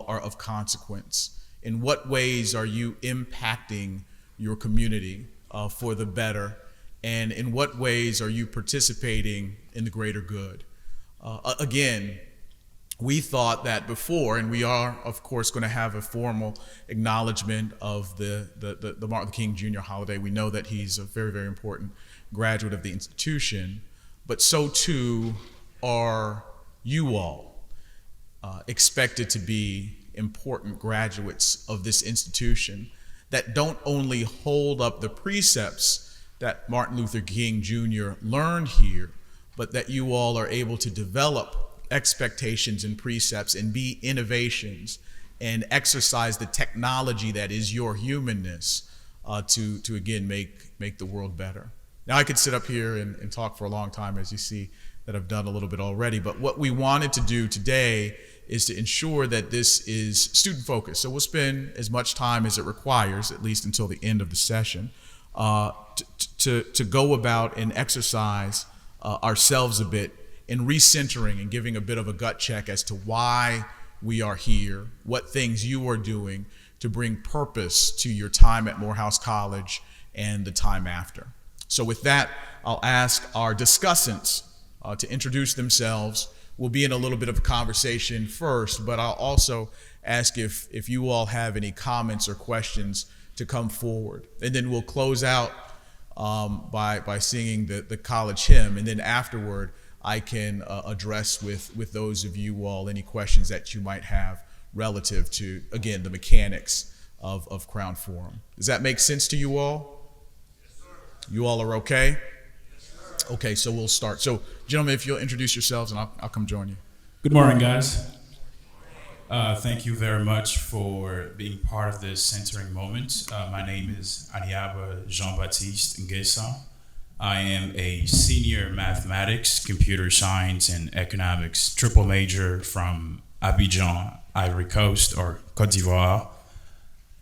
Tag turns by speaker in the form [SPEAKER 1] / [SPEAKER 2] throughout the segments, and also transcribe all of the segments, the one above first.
[SPEAKER 1] all are of consequence. In what ways are you impacting your community for the better? And in what ways are you participating in the greater good? Again, we thought that before, and we are, of course, going to have a formal acknowledgement of the Martin Luther King Jr. holiday. We know that he's a very, very important graduate of the institution, but so too are you all expected to be important graduates of this institution that don't only hold up the precepts that Martin Luther King Jr. learned here, but that you all are able to develop expectations and precepts and be innovations and exercise the technology that is your humanness to again make the world better. Now I could sit up here and talk for a long time, as you see that I've done a little bit already, but what we wanted to do today is to ensure that this is student focused. So we'll spend as much time as it requires, at least until the end of the session, to go about and exercise ourselves a bit in recentering and giving a bit of a gut check as to why we are here, what things you are doing to bring purpose to your time at Morehouse College and the time after. So with that, I'll ask our discussants to introduce themselves. We'll be in a little bit of a conversation first, but I'll also ask if you all have any comments or questions to come forward. And then we'll close out by singing the college hymn, and then afterward, I can address with those of you all any questions that you might have relative to, again, the mechanics of Crown Forum. Does that make sense to you all? Yes, sir. You all are okay? Yes, sir. Okay, so we'll start. So, gentlemen, if you'll introduce yourselves, and I'll come join you.
[SPEAKER 2] Good morning, guys. Thank you very much for being part of this centering moment. My name is Aniaba Jean-Baptiste Nguessan. I am a senior mathematics, computer science, and economics triple major from Abidjan, Ivory Coast, or Côte d'Ivoire.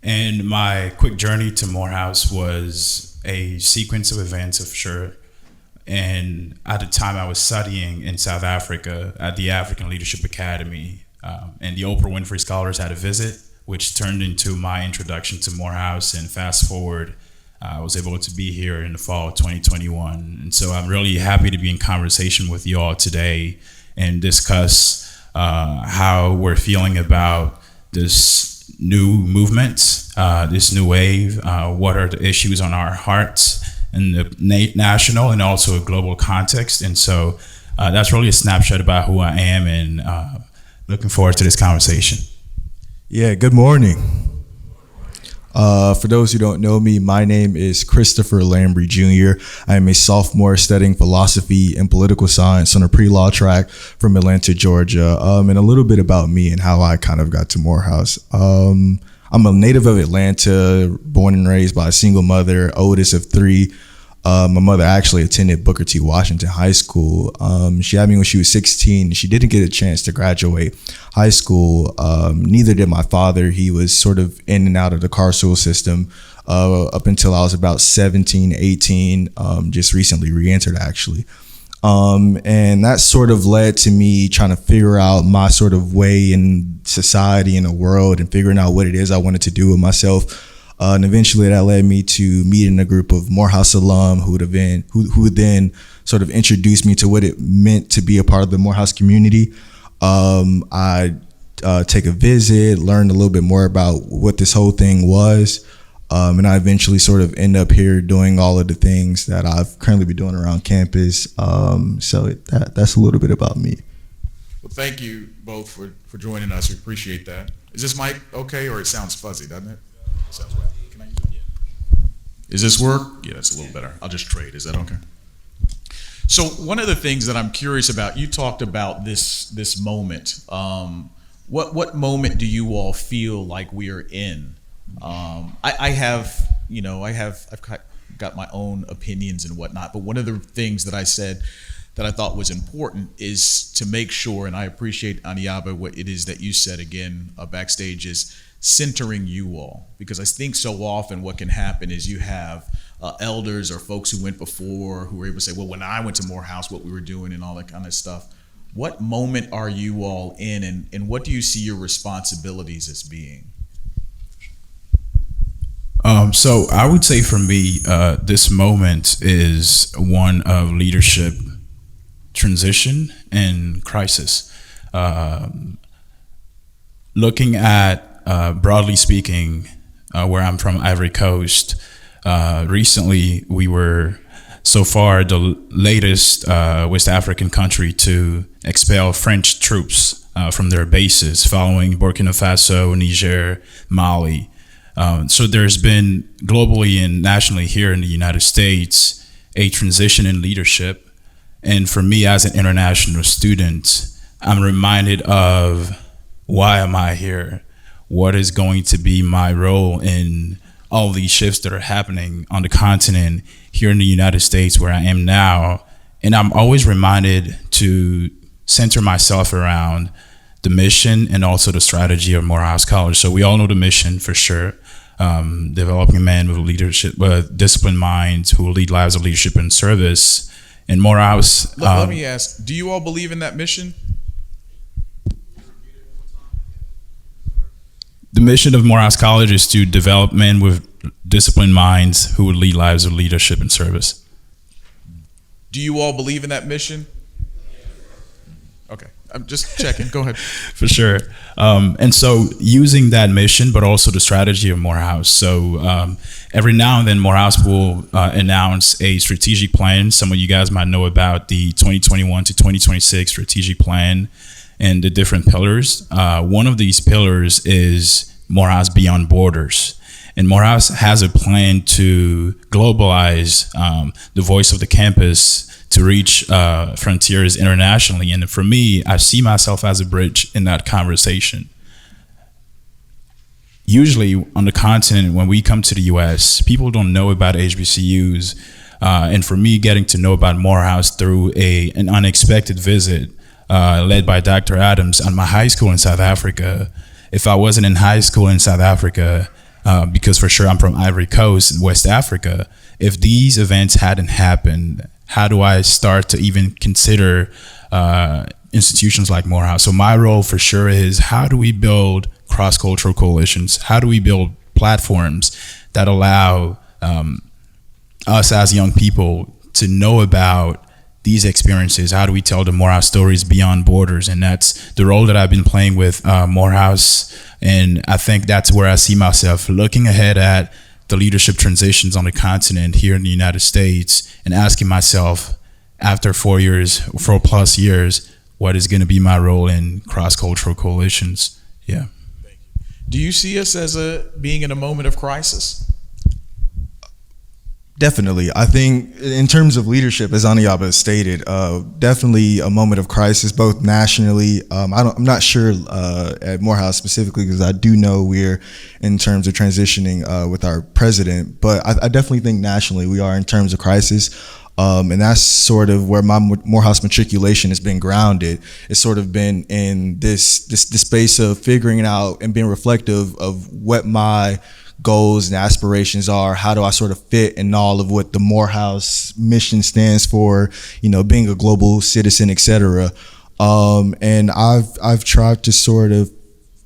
[SPEAKER 2] And my quick journey to Morehouse was a sequence of events, of sure. And at the time, I was studying in South Africa at the African Leadership Academy. And the Oprah Winfrey Scholars had a visit, which turned into my introduction to Morehouse. And fast forward, I was able to be here in the fall of 2021. And so I'm really happy to be in conversation with you all today and discuss how we're feeling about this new movement, this new wave, what are the issues on our hearts in the national and also a global context. And so that's really a snapshot about who I am, and looking forward to this conversation.
[SPEAKER 3] Yeah, good morning. For those who don't know me, my name is Christopher Lambry Jr. I am a sophomore studying philosophy and political science on a pre-law track from Atlanta, Georgia. And a little bit about me and how I kind of got to Morehouse. I'm a native of Atlanta, born and raised by a single mother, oldest of three. My mother actually attended Booker T. Washington High School. She had me when she was 16. She didn't get a chance to graduate high school. Neither did my father. He was sort of in and out of the carceral system up until I was about 17, 18, just recently re-entered actually. And that sort of led to me trying to figure out my sort of way in society and the world and figuring out what it is I wanted to do with myself. And eventually that led me to meeting a group of Morehouse alum who would then sort of introduce me to what it meant to be a part of the Morehouse community. I take a visit, learned a little bit more about what this whole thing was. And I eventually sort of end up here doing all of the things that I've currently been doing around campus. So that's a little bit about me.
[SPEAKER 1] Well, thank you both for joining us. We appreciate that. Is this mic okay, or it sounds fuzzy, doesn't it? Sounds right. Can I use it? Yeah. Is this work? Yeah, that's a little better. I'll just trade. Is that okay? So one of the things that I'm curious about, you talked about this moment. What moment do you all feel like we are in? I've got my own opinions and whatnot, but one of the things that I said that I thought was important is to make sure, and I appreciate, Aniaba, what it is that you said again backstage, is centering you all, because I think so often what can happen is you have elders or folks who went before who were able to say, well, when I went to Morehouse, what we were doing and all that kind of stuff. what moment are you all in, and what do you see your responsibilities as being?
[SPEAKER 2] So I would say for me, this moment is one of leadership transition and crisis. Looking at, broadly speaking, where I'm from, Ivory Coast, recently we were so far the latest West African country to expel French troops from their bases following Burkina Faso, Niger, Mali. So there's been globally and nationally here in the United States a transition in leadership. And for me as an international student, I'm reminded of why am I here? What is going to be my role in all these shifts that are happening on the continent here in the United States where I am now? And I'm always reminded to center myself around the mission and also the strategy of Morehouse College. So we all know the mission for sure. Developing men with leadership, disciplined minds who will lead lives of leadership and service. In Morehouse,
[SPEAKER 1] Let me ask: do you all believe in that mission?
[SPEAKER 2] The mission of Morehouse College is to develop men with disciplined minds who would lead lives of leadership and service.
[SPEAKER 1] Do you all believe in that mission? Okay, I'm just checking. Go ahead.
[SPEAKER 2] For sure. And so using that mission, but also the strategy of Morehouse. So every now and then Morehouse will announce a strategic plan. Some of you guys might know about the 2021 to 2026 strategic plan and the different pillars. One of these pillars is Morehouse Beyond Borders. And Morehouse has a plan to globalize the voice of the campus to reach frontiers internationally. And for me, I see myself as a bridge in that conversation. Usually on the continent, when we come to the US, people don't know about HBCUs. And for me, getting to know about Morehouse through an unexpected visit led by Dr. Adams at my high school in South Africa. If I wasn't in high school in South Africa, because for sure I'm from Ivory Coast in West Africa, if these events hadn't happened, how do I start to even consider institutions like Morehouse? So my role for sure is how do we build cross-cultural coalitions? How do we build platforms that allow us as young people to know about these experiences? How do we tell the Morehouse stories beyond borders? And that's the role that I've been playing with Morehouse. And I think that's where I see myself looking ahead at the leadership transitions on the continent here in the United States and asking myself after 4 plus years, what is going to be my role in cross-cultural coalitions? Yeah.
[SPEAKER 1] Do you see us as being in a moment of crisis?
[SPEAKER 3] Definitely. I think in terms of leadership, as Aniaba stated, definitely a moment of crisis, both nationally. I'm not sure at Morehouse specifically, because I do know we're in terms of transitioning with our president, but I definitely think nationally we are in terms of crisis. And that's sort of where my Morehouse matriculation has been grounded. It's sort of been in this space of figuring out and being reflective of what my goals and aspirations are. How do I sort of fit in all of what the Morehouse mission stands for, being a global citizen, etc. And I've tried to sort of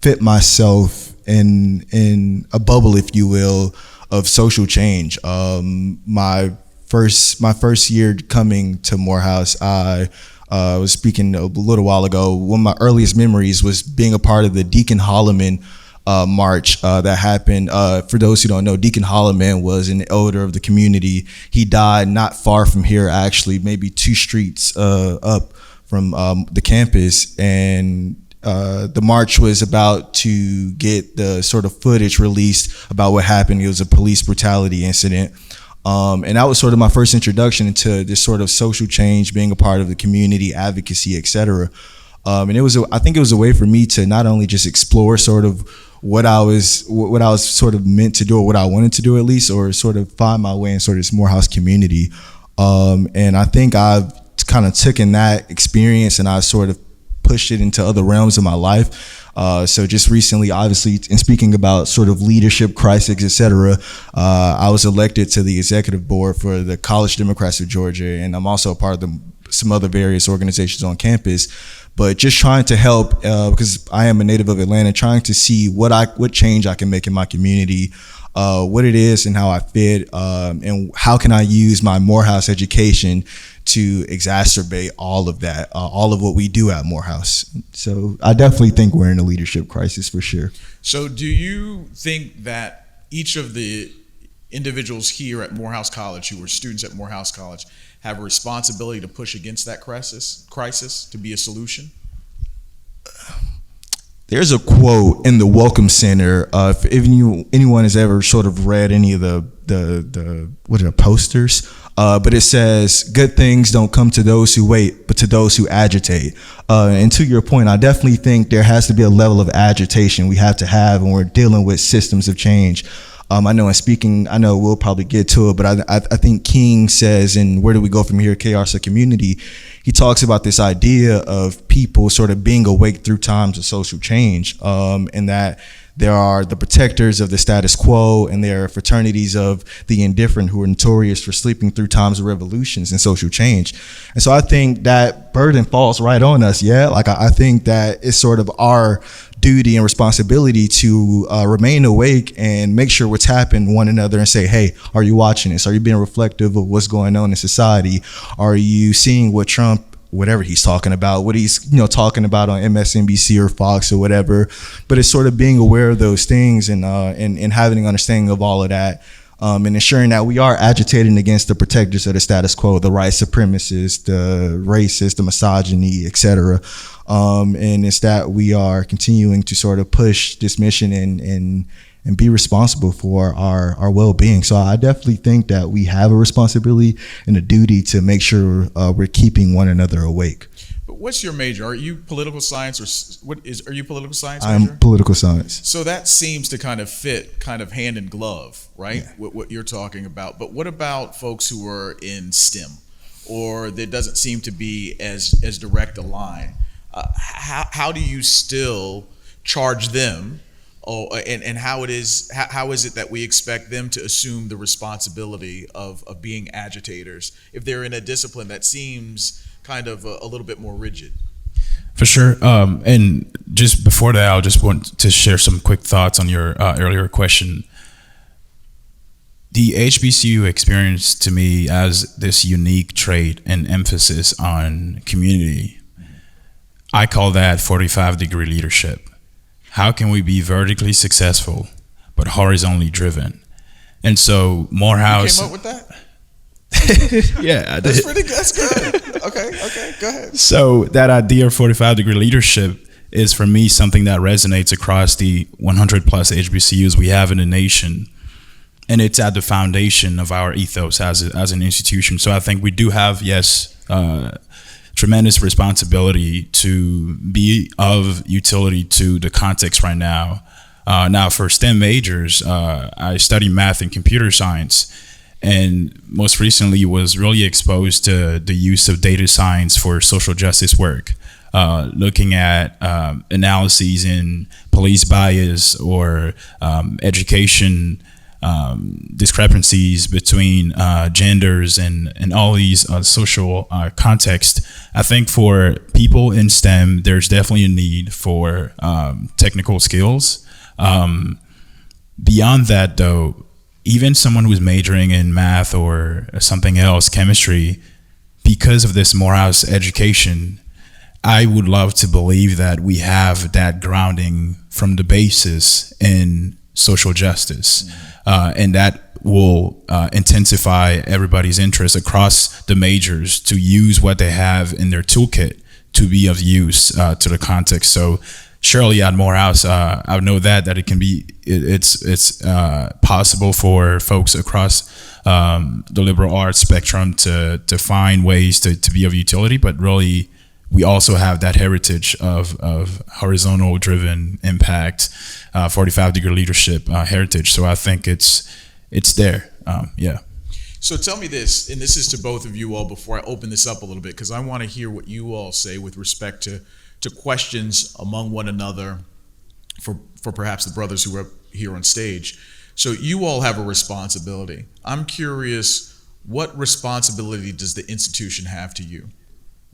[SPEAKER 3] fit myself in a bubble, if you will, of social change. My first year coming to Morehouse, I was speaking a little while ago. One of my earliest memories was being a part of the Deacon Holloman march that happened. For those who don't know, Deacon Holloman was an elder of the community. He died not far from here, actually, maybe 2 streets up from the campus. And the march was about to get the sort of footage released about what happened. It was a police brutality incident. And that was sort of my first introduction into this sort of social change, being a part of the community, advocacy, etc. And I think it was a way for me to not only just explore sort of what I was sort of meant to do, or what I wanted to do at least, or sort of find my way in sort of this Morehouse community. And I think I've kind of taken that experience and I sort of pushed it into other realms of my life. So just recently, obviously, in speaking about sort of leadership crisis, et cetera, I was elected to the executive board for the College Democrats of Georgia, and I'm also a part of the some other various organizations on campus, but just trying to help because I am a native of Atlanta, trying to see what change I can make in my community, what it is and how I fit, and how can I use my Morehouse education to exacerbate all of that, all of what we do at Morehouse. So I definitely think we're in a leadership crisis for sure.
[SPEAKER 1] So do you think that each of the individuals here at Morehouse College, who are students at Morehouse College, have a responsibility to push against that crisis to be a solution?
[SPEAKER 3] There's a quote in the Welcome Center. If anyone has ever sort of read any of the posters, but it says, "Good things don't come to those who wait, but to those who agitate." And to your point, I definitely think there has to be a level of agitation we have to have when we're dealing with systems of change. I know we'll probably get to it, but I think King says in Where Do We Go From Here, Chaos or Community, he talks about this idea of people sort of being awake through times of social change, and that there are the protectors of the status quo, and there are fraternities of the indifferent who are notorious for sleeping through times of revolutions and social change. And so I think that burden falls right on us. Yeah, like I think that it's sort of our duty and responsibility to remain awake and make sure we're tapping one another and say, hey, are you watching this? Are you being reflective of what's going on in society? Are you seeing what Trump, whatever he's talking about, what he's talking about on MSNBC or Fox or whatever? But it's sort of being aware of those things and having an understanding of all of that, and ensuring that we are agitating against the protectors of the status quo, the white supremacists, the racists, the misogyny, etc. And it's that we are continuing to sort of push this mission and be responsible for our well-being. So I definitely think that we have a responsibility and a duty to make sure we're keeping one another awake.
[SPEAKER 1] But what's your major? Are you political science are you political science
[SPEAKER 3] I'm
[SPEAKER 1] major?
[SPEAKER 3] political science.
[SPEAKER 1] So that seems to kind of fit kind of hand in glove, right? Yeah. What you're talking about. But what about folks who are in STEM, or there doesn't seem to be as direct a line? How do you still charge them? And how is it that we expect them to assume the responsibility of being agitators if they're in a discipline that seems kind of a little bit more rigid?
[SPEAKER 2] For sure. And just before that, I just want to share some quick thoughts on your earlier question. The HBCU experience to me has this unique trait and emphasis on community. I call that 45-degree leadership. How can we be vertically successful but horizontally driven? And so Morehouse.
[SPEAKER 1] You came up with that?
[SPEAKER 2] Yeah, I did.
[SPEAKER 1] That's pretty good. That's good. Okay, go ahead.
[SPEAKER 2] So that idea of 45-degree leadership is, for me, something that resonates across the 100 plus HBCUs we have in the nation. And it's at the foundation of our ethos as an institution. So I think we do have, tremendous responsibility to be of utility to the context right now. Now, for STEM majors, I study math and computer science, and most recently was really exposed to the use of data science for social justice work, looking at analyses in police bias or education discrepancies between genders and all these social contexts. I think for people in STEM, there's definitely a need for technical skills. Beyond that, though, even someone who's majoring in math or something else, chemistry, because of this Morehouse education, I would love to believe that we have that grounding from the basis in social justice. And that will intensify everybody's interest across the majors to use what they have in their toolkit to be of use to the context. So surely at Morehouse, I know that it can be, it's possible for folks across the liberal arts spectrum to find ways to be of utility, but really we also have that heritage of horizontal driven impact, 45-degree leadership heritage. So I think it's there. Yeah.
[SPEAKER 1] So tell me this, and this is to both of you all before I open this up a little bit, because I want to hear what you all say with respect to questions among one another for perhaps the brothers who are here on stage. So you all have a responsibility. I'm curious, what responsibility does the institution have to you?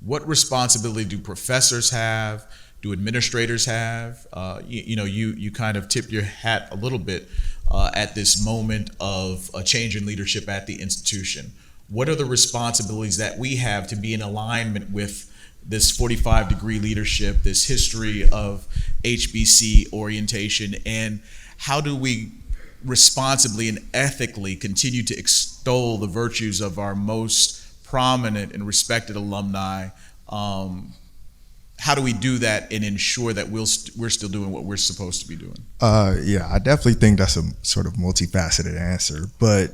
[SPEAKER 1] what responsibility do professors have? Do administrators have? You kind of tip your hat a little bit at this moment of a change in leadership at the institution. What are the responsibilities that we have to be in alignment with this 45-degree leadership, this history of HBC orientation, and how do we responsibly and ethically continue to extol the virtues of our most prominent and respected alumni? How do we do that and ensure that we're still doing what we're supposed to be doing?
[SPEAKER 3] Yeah, I definitely think that's a sort of multifaceted answer, but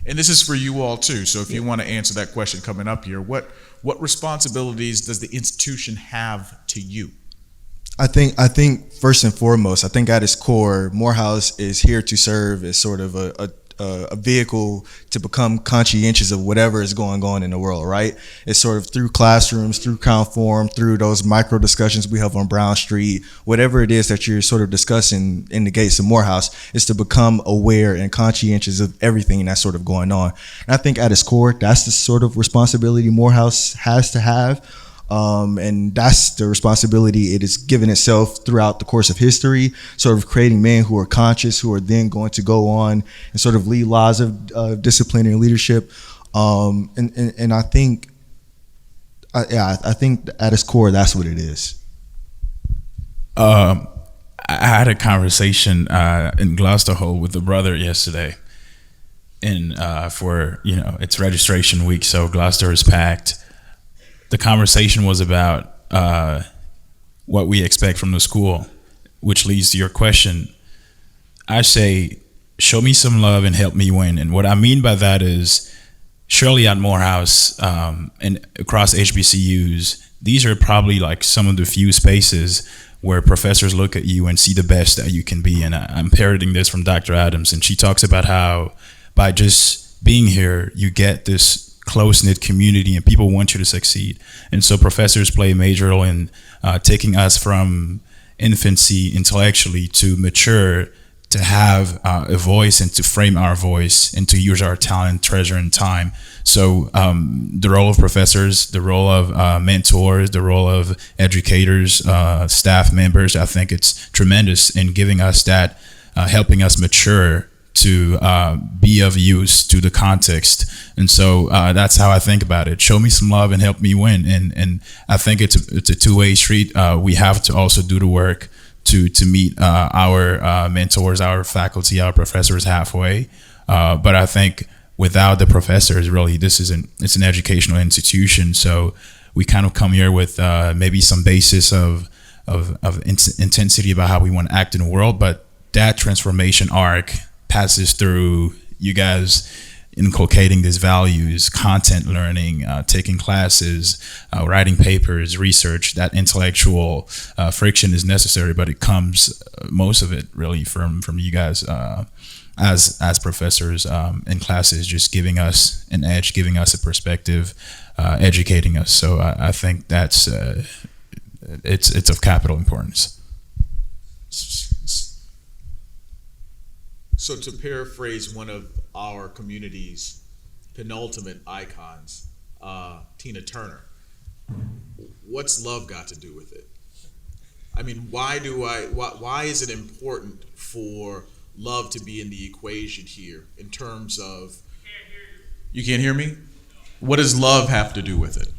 [SPEAKER 1] and this is for you all too. So if you want to answer that question coming up here, what responsibilities does the institution have to you?
[SPEAKER 3] I think first and foremost, I think at its core, Morehouse is here to serve as sort of a vehicle to become conscientious of whatever is going on in the world, right? It's sort of through classrooms, through Count Forum, through those micro discussions we have on Brown Street, whatever it is that you're sort of discussing in the gates of Morehouse, is to become aware and conscientious of everything that's sort of going on. And I think at its core, that's the sort of responsibility Morehouse has to have. And that's the responsibility it has given itself throughout the course of history, sort of creating men who are conscious, who are then going to go on and sort of lead lives of discipline and leadership. And I think, I think at its core, that's what it is.
[SPEAKER 2] I had a conversation in Gloucester Hall with a brother yesterday, and for it's registration week, so Gloucester is packed. The conversation was about what we expect from the school, which leads to your question. I say, show me some love and help me win. And what I mean by that is, surely at Morehouse and across HBCUs, these are probably like some of the few spaces where professors look at you and see the best that you can be. And I'm parroting this from Dr. Adams, and she talks about how by just being here, you get this close-knit community and people want you to succeed. And so professors play a major role in taking us from infancy intellectually to mature, to have a voice and to frame our voice and to use our talent, treasure, and time. So the role of professors, the role of mentors, the role of educators, staff members, I think it's tremendous in giving us that, helping us mature to be of use to the context. And so that's how I think about it. Show me some love and help me win. And I think it's a two-way street. We have to also do the work to meet our mentors, our faculty, our professors halfway. But I think without the professors, really, it's an educational institution. So we kind of come here with maybe some basis of intensity about how we want to act in the world. But that transformation arc passes through you guys inculcating these values, content learning, taking classes, writing papers, research. That intellectual friction is necessary, but it comes, most of it really from you guys as professors in classes, just giving us an edge, giving us a perspective, educating us. So I think that's it's of capital importance.
[SPEAKER 1] So to paraphrase one of our community's penultimate icons, Tina Turner, what's love got to do with it? I mean, why is it important for love to be in the equation here in terms of, you can't hear me? What does love have to do with it?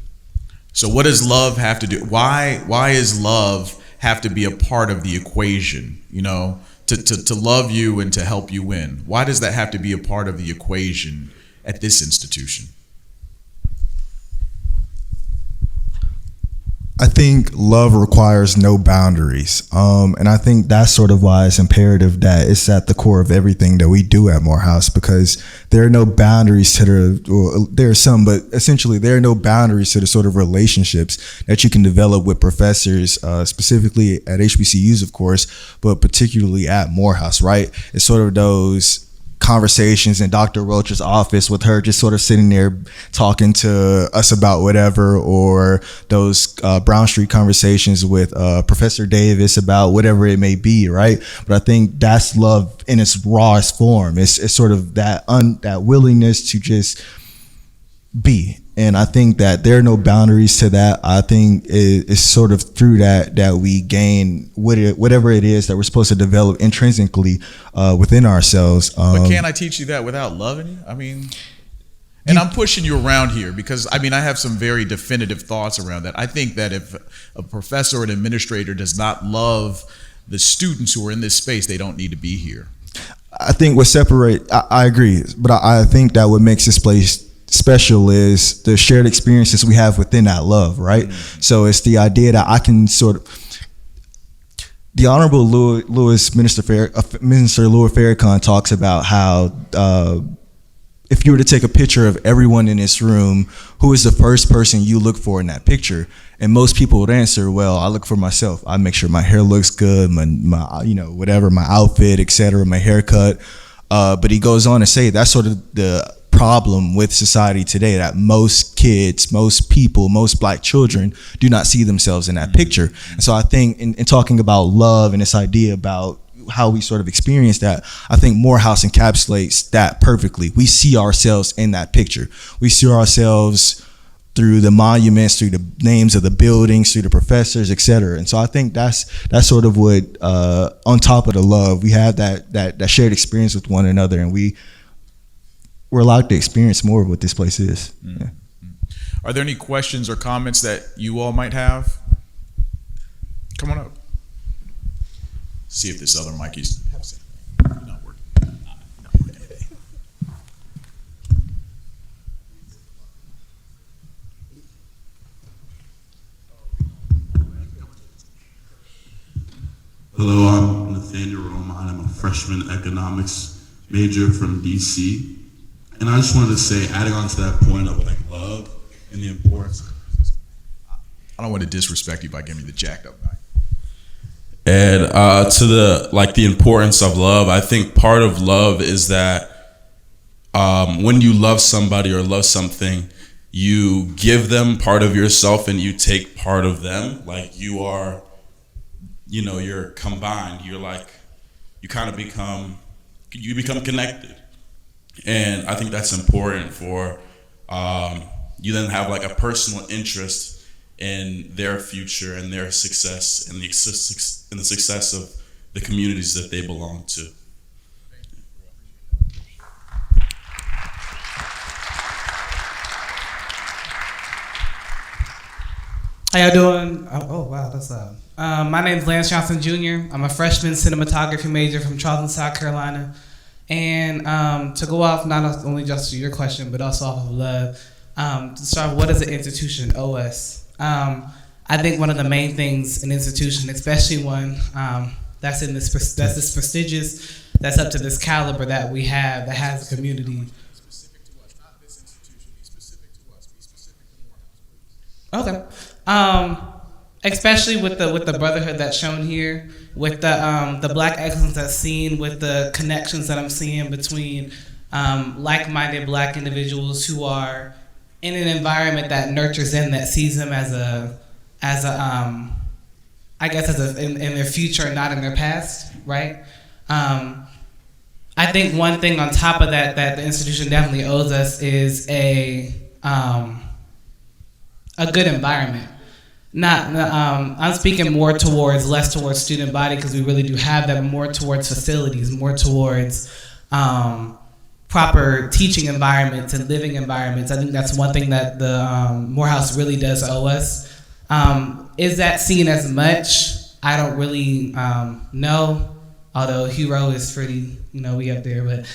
[SPEAKER 1] So what does love have to do? Why is love have to be a part of the equation, to love you and to help you win? Why does that have to be a part of the equation at this institution?
[SPEAKER 3] I think love requires no boundaries. And I think that's sort of why it's imperative that it's at the core of everything that we do at Morehouse, because there are no boundaries to there are some, but essentially there are no boundaries to the sort of relationships that you can develop with professors, specifically at HBCUs, of course, but particularly at Morehouse, right? It's sort of those conversations in Dr. Roach's office with her just sort of sitting there talking to us about whatever, or those Brown Street conversations with Professor Davis about whatever it may be, right? But I think that's love in its rawest form. It's sort of that willingness to just be. And I think that there are no boundaries to that. I think it's sort of through that we gain whatever it is that we're supposed to develop intrinsically within ourselves.
[SPEAKER 1] But can't I teach you that without loving you? I mean, and I'm pushing you around here because, I mean, I have some very definitive thoughts around that. I think that if a professor or an administrator does not love the students who are in this space, they don't need to be here.
[SPEAKER 3] I think I agree, but I think that what makes this place special is the shared experiences we have within that love, right? Mm-hmm. So it's the idea that I can sort of, the Honorable Minister Louis Farrakhan talks about how if you were to take a picture of everyone in this room, who is the first person you look for in that picture? And most people would answer, well, I look for myself. I make sure my hair looks good, my whatever, my outfit, etc., my haircut. But he goes on to say that's sort of the problem with society today, that most kids, most people, most black children do not see themselves in that picture. And so I think in talking about love and this idea about how we sort of experience that, I think Morehouse encapsulates that perfectly. We see ourselves in that picture. We see ourselves through the monuments, through the names of the buildings, through the professors, etc. And so I think that's sort of what, on top of the love, we have that shared experience with one another, and we're allowed to experience more of what this place is.
[SPEAKER 1] Mm-hmm. Yeah. Are there any questions or comments that you all might have? Come on up. See if this other mic is not working.
[SPEAKER 4] Hello, I'm Nathaniel Roman. I'm a freshman economics major from DC. And I just wanted to say, adding on to that point of like love and the importance.
[SPEAKER 1] I don't want to disrespect you by giving me the jacked up mic.
[SPEAKER 4] And to the importance of love, I think part of love is that when you love somebody or love something, you give them part of yourself and you take part of them. Like you are, you're combined. You're like, you become connected. And I think that's important for you then have like a personal interest in their future and their success and the success of the communities that they belong to.
[SPEAKER 5] How y'all doing? Oh wow, that's loud. My name is Lance Johnson Jr. I'm a freshman cinematography major from Charleston, South Carolina. And to go off not only just to your question, but also off of love, to start, what is an institution, OS? I think one of the main things an institution, especially one that's this prestigious, that's up to this caliber that we have, that has a community.
[SPEAKER 1] Specific to us, not this institution. Be specific to us. Be specific to Morehouse.
[SPEAKER 5] Okay. Especially with the brotherhood that's shown here, with the black excellence that's seen, with the connections that I'm seeing between like-minded black individuals who are in an environment that nurtures them, that sees them in their future, not in their past, right? I think one thing on top of that the institution definitely owes us is a good environment. I'm speaking less towards student body, because we really do have that, more towards facilities, more towards proper teaching environments and living environments. I think that's one thing that the Morehouse really does owe us. Is that seen as much? I don't really know, although Hero is pretty, we up there, but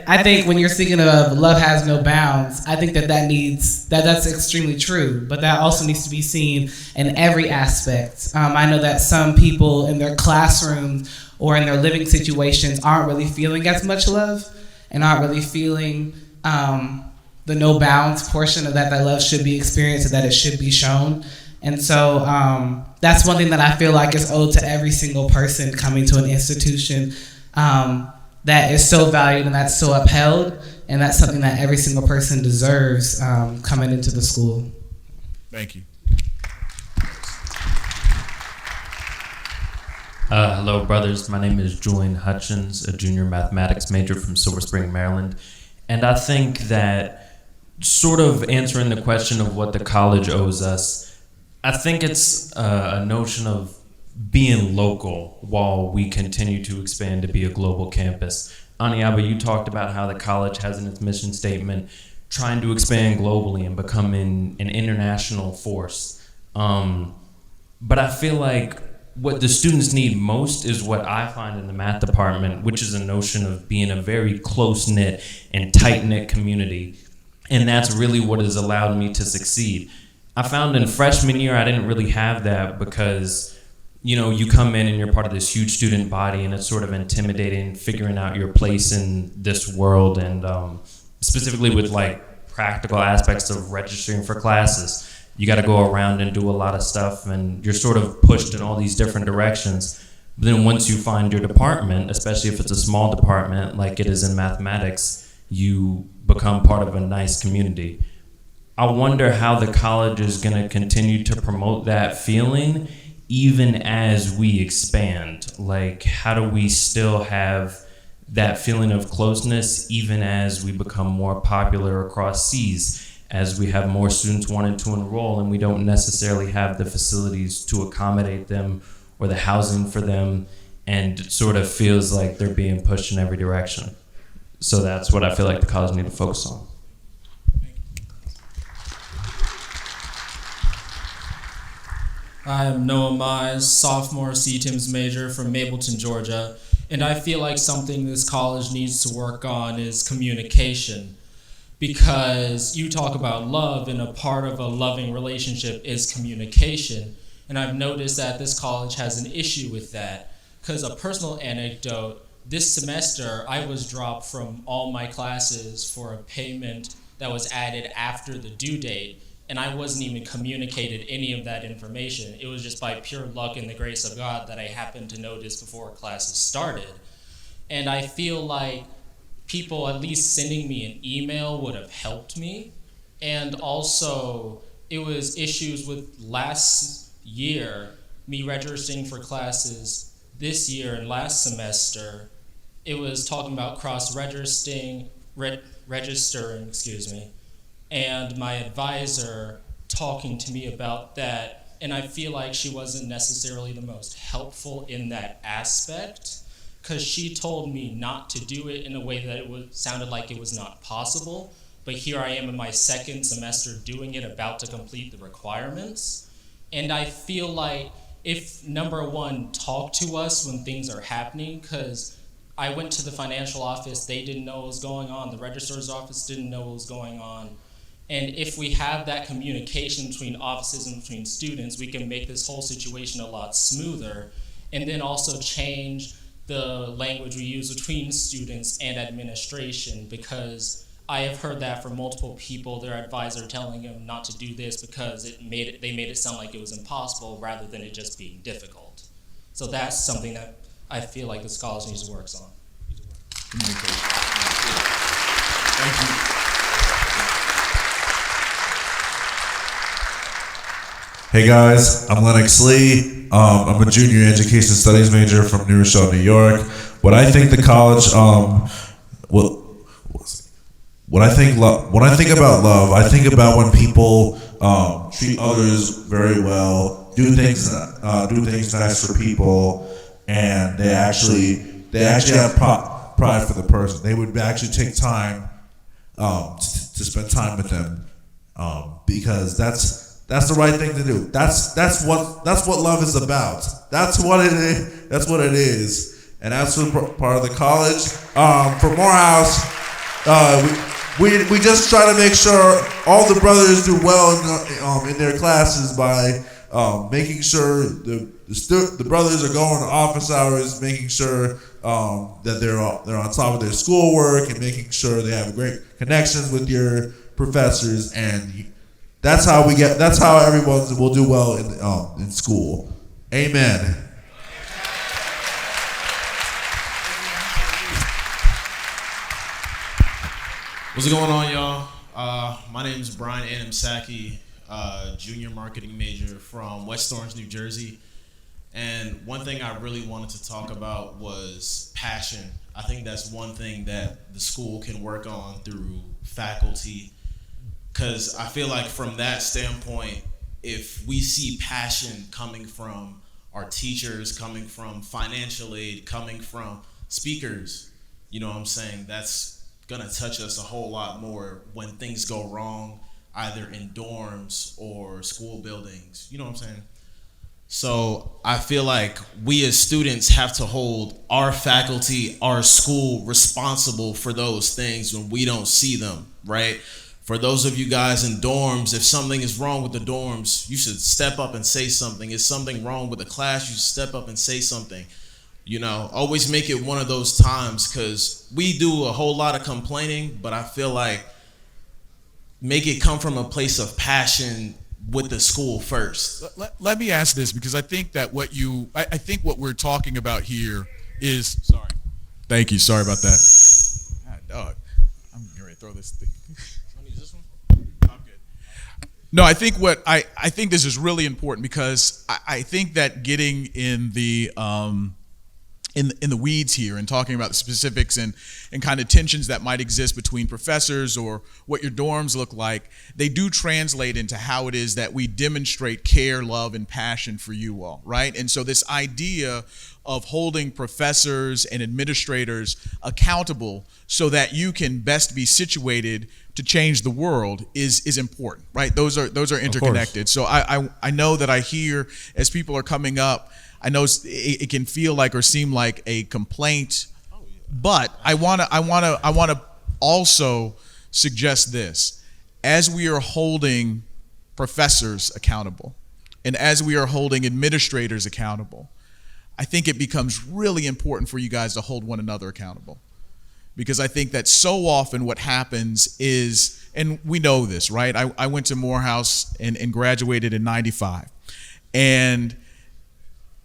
[SPEAKER 5] I think when you're speaking of love has no bounds, I think that's extremely true, but that also needs to be seen in every aspect. I know that some people in their classrooms or in their living situations aren't really feeling as much love and aren't really feeling the no bounds portion of that love should be experienced and that it should be shown. And so that's one thing that I feel like is owed to every single person coming to an institution. that is so valued and that's so upheld, and that's something that every single person deserves coming into the school.
[SPEAKER 1] Thank you.
[SPEAKER 6] Hello, brothers. My name is Julian Hutchins, a junior mathematics major from Silver Spring, Maryland. And I think that, sort of answering the question of what the college owes us, I think it's a notion of being local while we continue to expand to be a global campus. Aniaba, you talked about how the college has in its mission statement trying to expand globally and become an international force. But I feel like what the students need most is what I find in the math department, which is a notion of being a very close-knit and tight-knit community. And that's really what has allowed me to succeed. I found in freshman year I didn't really have that because, you know, you come in and you're part of this huge student body and it's sort of intimidating figuring out your place in this world, and specifically with like practical aspects of registering for classes. You got to go around and do a lot of stuff, and you're sort of pushed in all these different directions. But then once you find your department, especially if it's a small department like it is in mathematics, you become part of a nice community. I wonder how the college is going to continue to promote that feeling even as we expand. Like, how do we still have that feeling of closeness even as we become more popular across seas, as we have more students wanting to enroll and we don't necessarily have the facilities to accommodate them or the housing for them, and it sort of feels like they're being pushed in every direction. So that's what I feel like the college need to focus on.
[SPEAKER 7] I am Noah Mize, sophomore CTIMS major from Mapleton, Georgia, and I feel like something this college needs to work on is communication. Because you talk about love, and a part of a loving relationship is communication. And I've noticed that this college has an issue with that. Because a personal anecdote, this semester I was dropped from all my classes for a payment that was added after the due date, and I wasn't even communicated any of that information. It was just by pure luck and the grace of God that I happened to notice before classes started. And I feel like people at least sending me an email would have helped me. And also, it was issues with last year, me registering for classes this year and last semester. It was talking about registering, and my advisor talking to me about that. And I feel like she wasn't necessarily the most helpful in that aspect, because she told me not to do it in a way that sounded like it was not possible. But here I am in my second semester doing it, about to complete the requirements. And I feel like if, number one, talk to us when things are happening, because I went to the financial office, they didn't know what was going on. The registrar's office didn't know what was going on. And if we have that communication between offices and between students, we can make this whole situation a lot smoother. And then also change the language we use between students and administration, because I have heard that from multiple people, their advisor telling them not to do this because they made it sound like it was impossible rather than it just being difficult. So that's something that I feel like this college needs to work on.
[SPEAKER 1] Communication. Thank you.
[SPEAKER 8] Hey guys, I'm Lennox Lee. I'm a junior education studies major from New Rochelle, New York. What I think the college, when I think about love, I think about when people treat others very well, do things nice for people, and they actually have pride for the person. They would actually take time to spend time with them, because that's the right thing to do. That's what love is about. That's what it is. That's what it is, and that's what part of the college. For Morehouse, we just try to make sure all the brothers do well in their classes by making sure the brothers are going to office hours, making sure that they're on top of their schoolwork, and making sure they have great connections with your professors, and that's how everyone will do well in school. Amen.
[SPEAKER 9] What's going on, y'all? My name is Brian Adamsaki, junior marketing major from West Orange, New Jersey. And one thing I really wanted to talk about was passion. I think that's one thing that the school can work on through faculty, because I feel like from that standpoint, if we see passion coming from our teachers, coming from financial aid, coming from speakers, you know what I'm saying, that's gonna touch us a whole lot more when things go wrong, either in dorms or school buildings, you know what I'm saying? So I feel like we as students have to hold our faculty, our school responsible for those things when we don't see them, right? For those of you guys in dorms, if something is wrong with the dorms, you should step up and say something. If something wrong with the class, you should step up and say something. You know, always make it one of those times, because we do a whole lot of complaining, but I feel like make it come from a place of passion with the school first.
[SPEAKER 1] Let me ask this, because I think that I think what we're talking about here is, sorry. Thank you, sorry about that. Dog, I'm going to throw this thing. I'm good. No, I think I think this is really important, because I think that getting in the in the weeds here and talking about the specifics and kind of tensions that might exist between professors or what your dorms look like, they do translate into how it is that we demonstrate care, love, and passion for you all, right? And so this idea of holding professors and administrators accountable so that you can best be situated to change the world is important, right? Those are interconnected. So I know that I hear, as people are coming up, I know it can feel like or seem like a complaint, but I wanna also suggest this: as we are holding professors accountable, and as we are holding administrators accountable, I think it becomes really important for you guys to hold one another accountable, because I think that so often what happens is, and we know this, right? I went to Morehouse and graduated in '95, and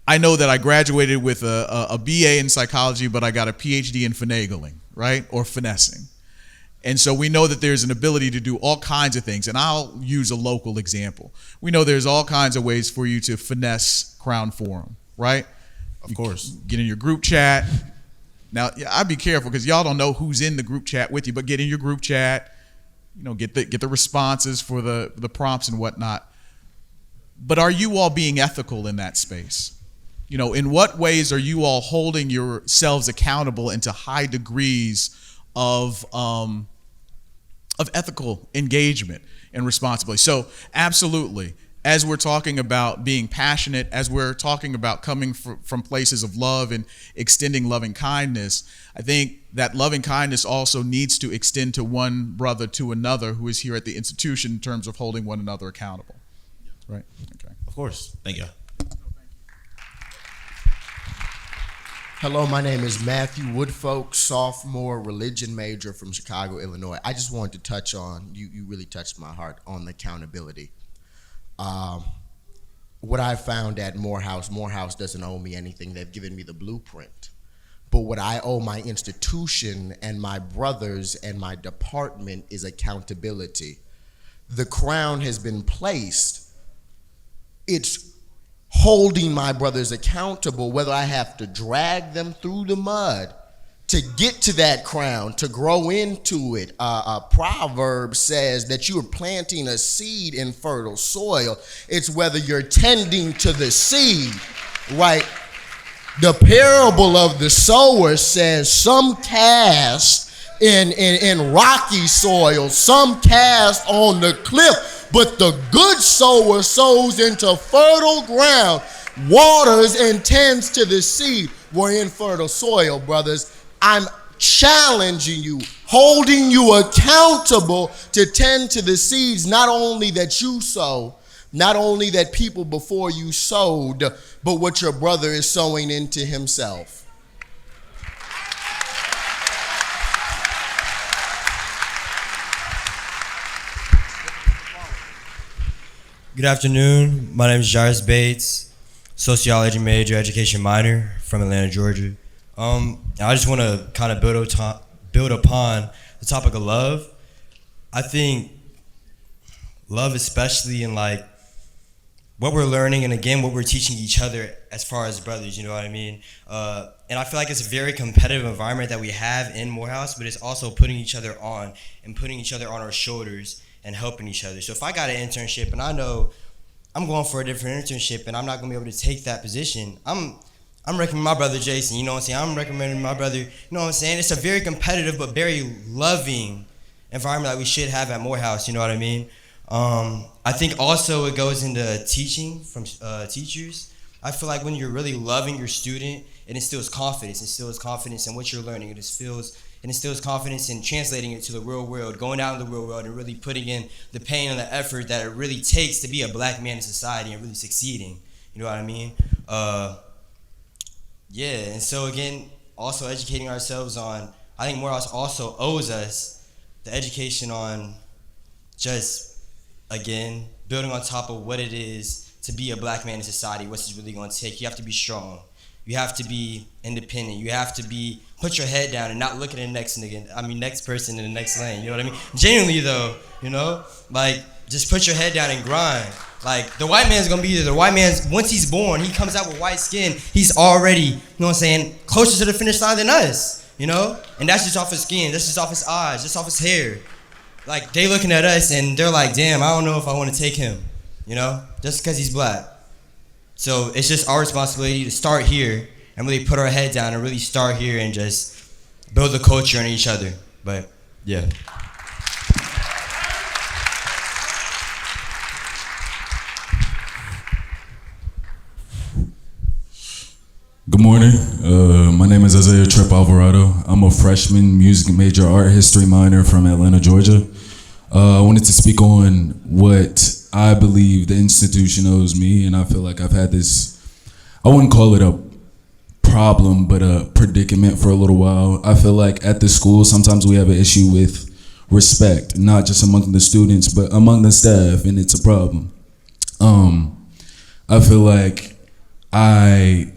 [SPEAKER 1] I know that I graduated with a BA in psychology, but I got a PhD in finagling, right? Or finessing. And so we know that there's an ability to do all kinds of things. And I'll use a local example. We know there's all kinds of ways for you to finesse Crown Forum, right?
[SPEAKER 9] Of course.
[SPEAKER 1] Get in your group chat. Now, I'd be careful, because y'all don't know who's in the group chat with you, but get in your group chat, you know, get the responses for the prompts and whatnot. But are you all being ethical in that space? You know, in what ways are you all holding yourselves accountable into high degrees of ethical engagement and responsibility? So absolutely, as we're talking about being passionate, as we're talking about coming from places of love and extending loving kindness, I think that loving kindness also needs to extend to one brother to another who is here at the institution in terms of holding one another accountable. Right? Okay.
[SPEAKER 9] Of course. Thank you.
[SPEAKER 10] Hello, my name is Matthew Woodfolk, sophomore religion major from Chicago, Illinois. I just wanted to touch on, you really touched my heart on the accountability. What I found at Morehouse doesn't owe me anything. They've given me the blueprint. But what I owe my institution and my brothers and my department is accountability. The crown has been placed. It's holding my brothers accountable, whether I have to drag them through the mud to get to that crown, to grow into it. A proverb says that you are planting a seed in fertile soil. It's whether you're tending to the seed, right? The parable of the sower says some cast in rocky soil, some cast on the cliff, but the good sower sows into fertile ground, waters and tends to the seed. We're in fertile soil, brothers. I'm challenging you, holding you accountable to tend to the seeds, not only that you sow, not only that people before you sowed, but what your brother is sowing into himself.
[SPEAKER 11] Good afternoon. My name is Jairus Bates, sociology major, education minor from Atlanta, Georgia. I just want to kind of build upon the topic of love. I think love, especially in like what we're learning and again what we're teaching each other as far as brothers, you know what I mean? And I feel like it's a very competitive environment that we have in Morehouse, but it's also putting each other on and putting each other on our shoulders and helping each other. So if I got an internship and I know I'm going for a different internship and I'm not gonna be able to take that position, I'm recommending my brother Jason, you know what I'm saying? I'm recommending my brother, you know what I'm saying? It's a very competitive but very loving environment that we should have at Morehouse, you know what I mean? I think also it goes into teaching from teachers. I feel like when you're really loving your student, it instills confidence. It instills confidence in what you're learning. It instills confidence in translating it to the real world, going out in the real world and really putting in the pain and the effort that it really takes to be a black man in society and really succeeding. You know what I mean? Yeah, and so again, also educating ourselves on, I think Morehouse also owes us the education on just, again, building on top of what it is to be a black man in society, what's it really going to take. You have to be strong. You have to be independent. You have to be, put your head down and not look at the next nigga, next person in the next lane, you know what I mean? Genuinely though, you know, like just put your head down and grind. Like the white man's gonna be there. The white man's, once he's born, he comes out with white skin, he's already, you know what I'm saying, closer to the finish line than us, you know? And that's just off his skin, that's just off his eyes, just off his hair. Like they looking at us and they're like, damn, I don't know if I want to take him, you know, just because he's black. So it's just our responsibility to start here and really put our head down and really start here and just build the culture in each other. But yeah.
[SPEAKER 12] Good morning. My name is Isaiah Tripp Alvarado. I'm a freshman music major, art history minor from Atlanta, Georgia. I wanted to speak on what I believe the institution owes me, and I feel like I've had this, I wouldn't call it a problem, but a predicament for a little while. I feel like at the school, sometimes we have an issue with respect, not just among the students, but among the staff, and it's a problem. I feel like I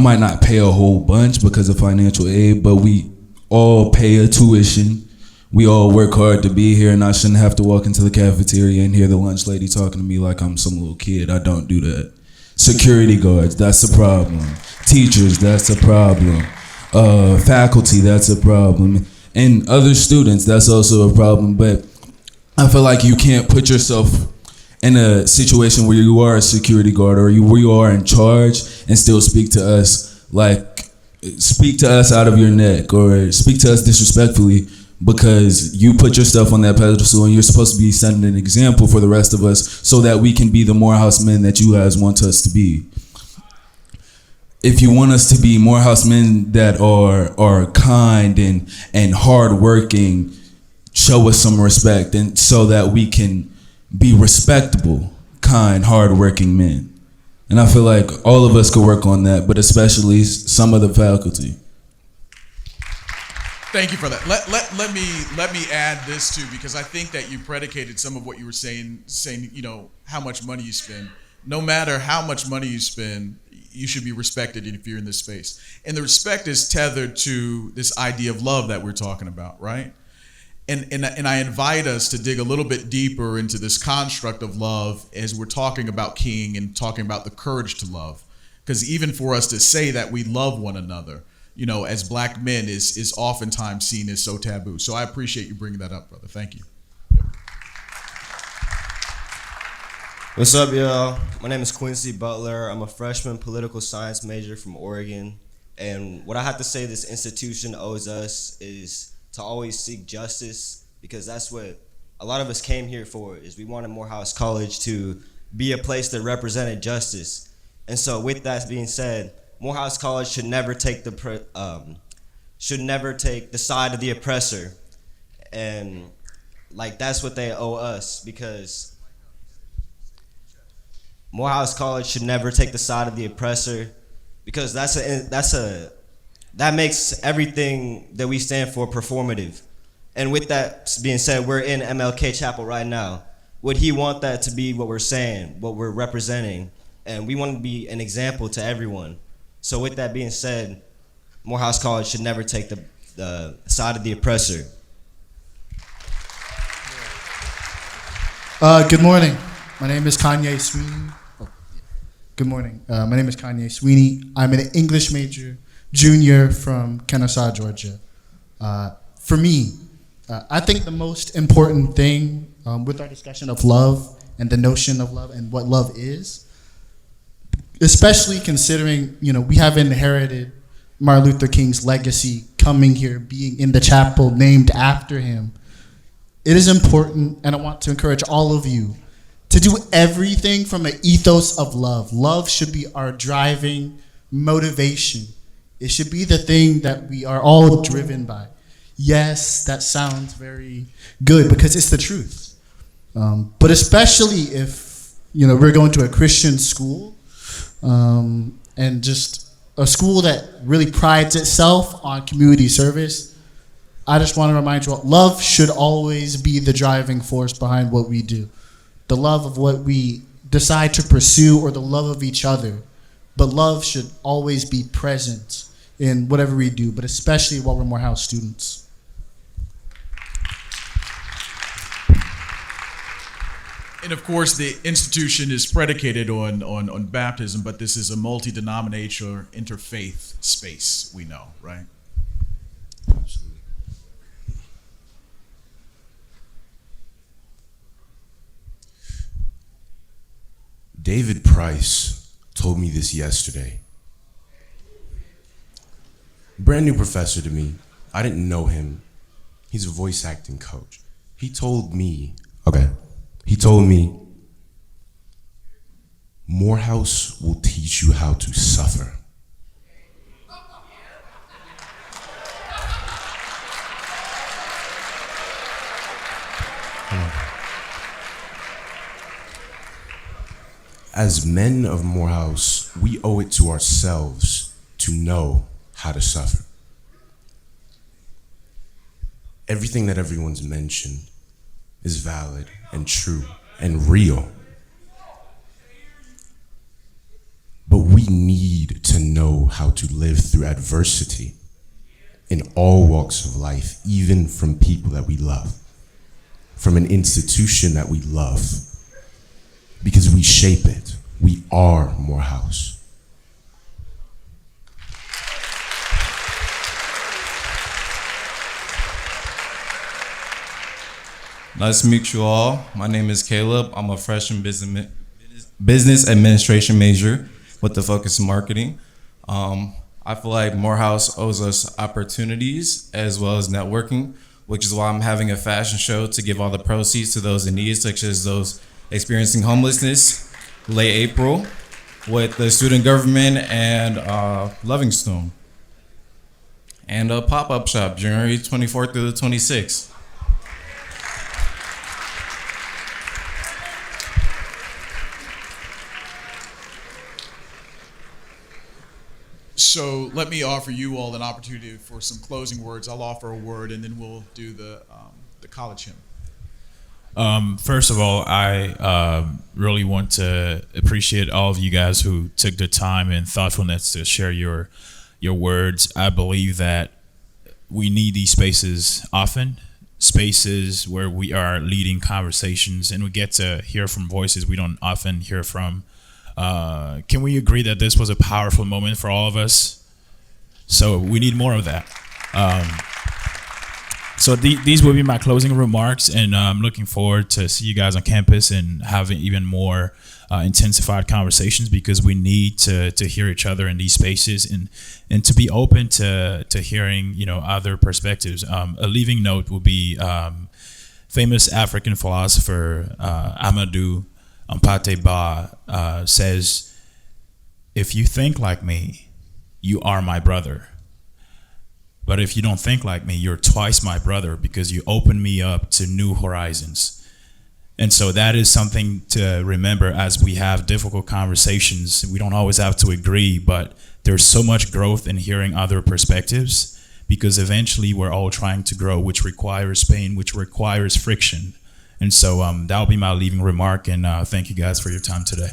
[SPEAKER 12] might not pay a whole bunch because of financial aid, but we all pay a tuition. We all work hard to be here, and I shouldn't have to walk into the cafeteria and hear the lunch lady talking to me like I'm some little kid. I don't do that. Security guards, that's a problem. Teachers, that's a problem. Faculty, that's a problem. And other students, that's also a problem. But I feel like you can't put yourself in a situation where you are a security guard or where you are in charge and still speak to us out of your neck or speak to us disrespectfully, because you put your stuff on that pedestal and you're supposed to be setting an example for the rest of us so that we can be the Morehouse men that you guys want us to be. If you want us to be Morehouse men that are kind and hardworking, show us some respect, and so that we can be respectable, kind, hardworking men. And I feel like all of us could work on that, but especially some of the faculty.
[SPEAKER 1] Thank you for that. Let me add this too, because I think that you predicated some of what you were saying, you know, how much money you spend. No matter how much money you spend, you should be respected if you're in this space. And the respect is tethered to this idea of love that we're talking about, right? And I invite us to dig a little bit deeper into this construct of love as we're talking about King and talking about the courage to love. Because even for us to say that we love one another, you know, as black men is oftentimes seen as so taboo. So I appreciate you bringing that up, brother. Thank you. Yep.
[SPEAKER 13] What's up, y'all? My name is Quincy Butler. I'm a freshman political science major from Oregon. And what I have to say this institution owes us is to always seek justice, because that's what a lot of us came here for, is we wanted Morehouse College to be a place that represented justice. And so with that being said, Morehouse College should never take the side of the oppressor, and like that's what they owe us, because Morehouse College should never take the side of the oppressor, because that makes everything that we stand for performative. And with that being said, we're in MLK Chapel right now. Would he want that to be what we're saying, what we're representing? And we want to be an example to everyone. So with that being said, Morehouse College should never take the side of the oppressor.
[SPEAKER 14] Good morning. My name is Kanye Sweeney. Good morning. My name is Kanye Sweeney. I'm an English major, junior from Kennesaw, Georgia. For me, I think the most important thing with our discussion of love and the notion of love and what love is, especially considering, we have inherited Martin Luther King's legacy coming here, being in the chapel named after him. It is important, and I want to encourage all of you to do everything from an ethos of love. Love should be our driving motivation. It should be the thing that we are all driven by. Yes, that sounds very good because it's the truth. But especially if, we're going to a Christian school, and just a school that really prides itself on community service, I just want to remind you all, love should always be the driving force behind what we do. The love of what we decide to pursue or the love of each other. But love should always be present in whatever we do, but especially while we're Morehouse students.
[SPEAKER 1] And of course, the institution is predicated on baptism, but this is a multi-denominational interfaith space, we know, right?
[SPEAKER 15] Absolutely. David Price told me this yesterday. Brand new professor to me. I didn't know him. He's a voice acting coach. He told me, Morehouse will teach you how to suffer. As men of Morehouse, we owe it to ourselves to know how to suffer. Everything that everyone's mentioned is valid and true and real. But we need to know how to live through adversity in all walks of life, even from people that we love, from an institution that we love. Because we shape it. We are Morehouse.
[SPEAKER 16] Nice to meet you all. My name is Caleb. I'm a freshman business administration major with the focus in marketing. I feel like Morehouse owes us opportunities as well as networking, which is why I'm having a fashion show to give all the proceeds to those in need, such as those experiencing homelessness, late April, with the student government and Lovingstone. And a pop-up shop, January 24th through the 26th.
[SPEAKER 1] So let me offer you all an opportunity for some closing words. I'll offer a word, and then we'll do the college hymn.
[SPEAKER 2] First of all, I really want to appreciate all of you guys who took the time and thoughtfulness to share your words. I believe that we need these spaces often, spaces where we are leading conversations and we get to hear from voices we don't often hear from. Can we agree that this was a powerful moment for all of us? So we need more of that. So these will be my closing remarks, and I'm looking forward to see you guys on campus and having even more intensified conversations, because we need to hear each other in these spaces and to be open to hearing other perspectives. A leaving note will be famous African philosopher Amadou Mpate Ba says, "If you think like me, you are my brother. But if you don't think like me, you're twice my brother, because you open me up to new horizons." And so that is something to remember as we have difficult conversations. We don't always have to agree, but there's so much growth in hearing other perspectives, because eventually we're all trying to grow, which requires pain, which requires friction. And so that'll be my leaving remark, and thank you guys for your time today.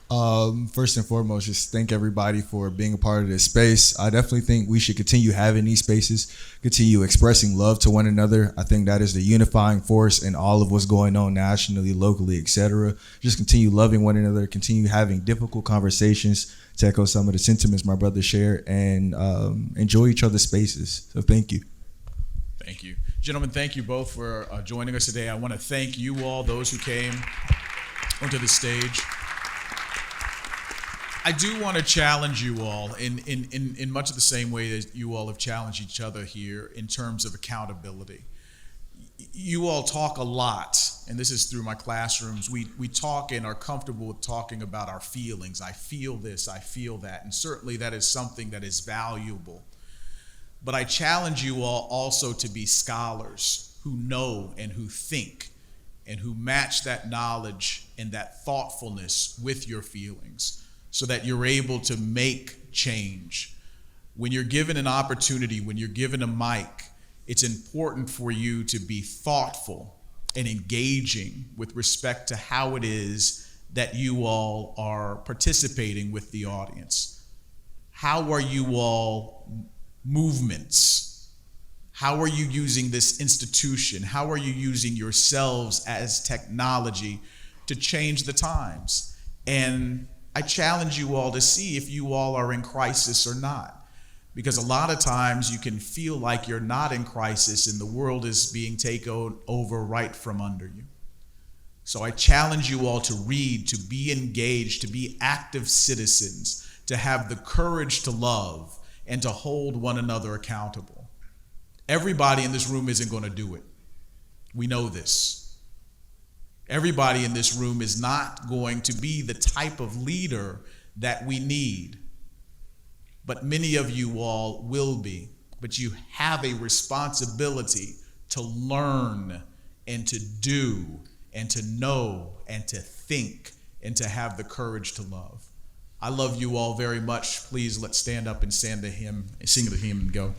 [SPEAKER 3] First and foremost, just thank everybody for being a part of this space. I definitely think we should continue having these spaces, continue expressing love to one another. I think that is the unifying force in all of what's going on nationally, locally, etc. Just continue loving one another, continue having difficult conversations, to echo some of the sentiments my brother shared, and enjoy each other's spaces. So thank you.
[SPEAKER 1] Thank you. Gentlemen, thank you both for joining us today. I want to thank you all, those who came onto the stage. I do want to challenge you all in much of the same way that you all have challenged each other here in terms of accountability. You all talk a lot, and this is through my classrooms. We talk and are comfortable with talking about our feelings. I feel this, I feel that, and certainly that is something that is valuable. But I challenge you all also to be scholars who know and who think and who match that knowledge and that thoughtfulness with your feelings, so that you're able to make change. When you're given an opportunity, when you're given a mic, it's important for you to be thoughtful and engaging with respect to how it is that you all are participating with the audience. How are you all movements? How are you using this institution? How are you using yourselves as technology to change the times? And I challenge you all to see if you all are in crisis or not. Because a lot of times you can feel like you're not in crisis and the world is being taken over right from under you. So I challenge you all to read, to be engaged, to be active citizens, to have the courage to love and to hold one another accountable. Everybody in this room isn't going to do it. We know this. Everybody in this room is not going to be the type of leader that we need. But many of you all will be. But you have a responsibility to learn and to do and to know and to think and to have the courage to love. I love you all very much. Please let's stand up and sing the hymn and go.